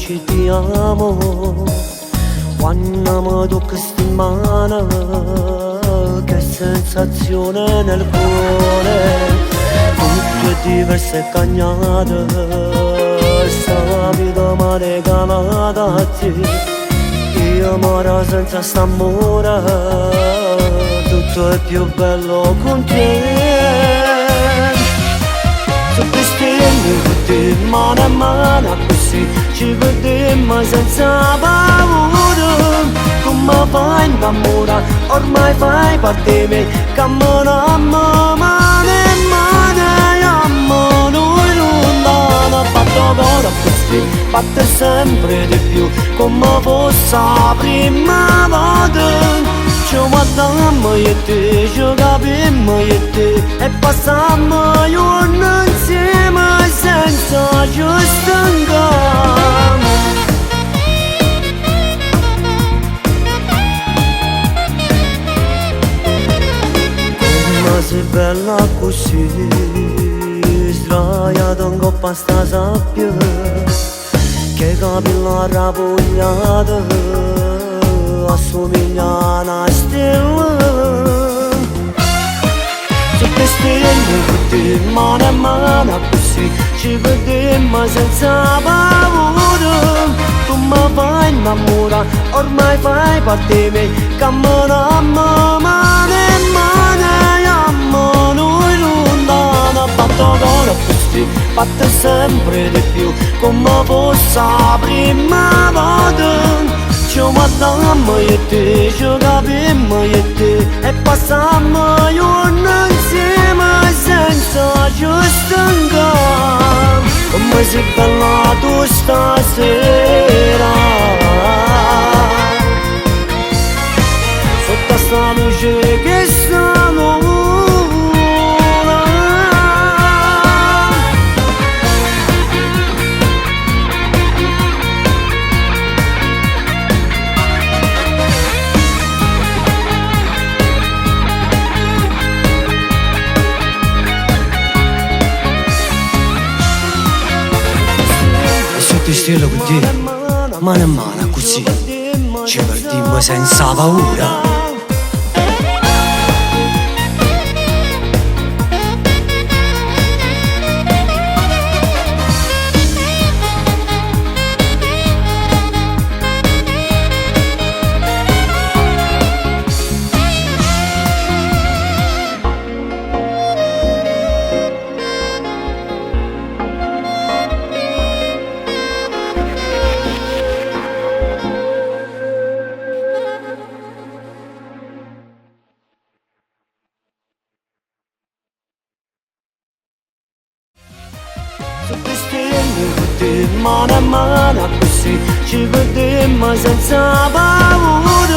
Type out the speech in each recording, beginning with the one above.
dici ti amo quando mi tocchi in mano, che sensazione nel cuore, tutto è diverso e cagnato, sta vita mi ha regalata a te, io moro senza st'amore, tutto è più bello con te. Su quest'anni tutti mano a mano così ci vedemmo senza paura. Come fai innamora, ormai fai parte me, camminammo mano in mano, noi lontano, fatto cuore così, fatto sempre di più, come fosse la prima volta. Ci guardammo io e te, ci capimmo io e te, e passammo giorni insieme senza ci stancare. Come sei bella così, sdraiata in coppa a sta sabbia, che capilla ravogliata assomiglia a una stella. Su quest'anni tutti mano a mano così ci vedemmo senza paura. Come fai innamora, ormai fai parte me, camminammo mano in mano, noi lontano, fatto cuore così, fatto sempre di più, come fosse la prima volta. Ci guardammo io e te, ci capimmo io e te, e passammo giorni insieme senza ci stancare. Come sei bella tu stasera, sotto sta luce che sta nuvola. Ti strillo con te, mano a mano così, ci perdiamo senza paura. Su quest'anni tutti mano a mano così ci vedemmo senza paura.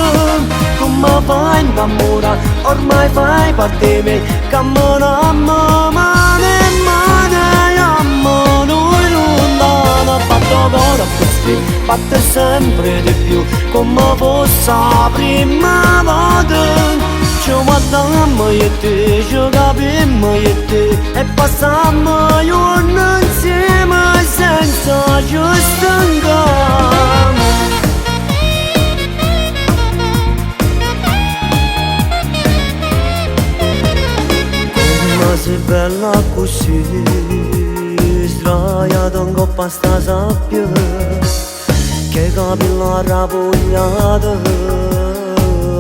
Come fai innamora, ormai fai parte me, camminammo mano in mano, noi lontano, fatto cuore così, fatto sempre di più, come fosse la prima volta. Ci guardammo io e te, ci capimmo io e te, e passammo giorni insieme senza ci stancare. Come sei bella così, sdraiata in coppa a sta sabbia, che capilla ravogliata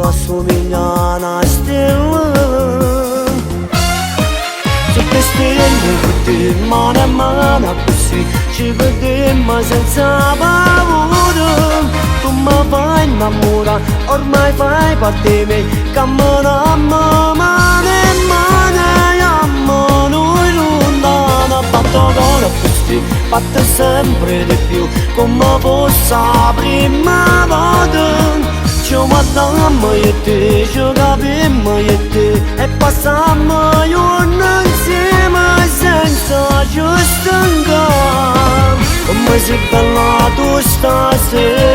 assomiglia a una stella. Su quest'anni tutti mano a mano così ci vedemmo senza paura. Come fai innamora, ormai fai parte me, camminammo mano in mano, noi lontano, fatto cuore così, fatto sempre di più, come fosse la prima volta. Ci guardammo io e te, ci capimmo io e te, e passammo giorni insieme senza ci stancare. Come sei bella tu stasera.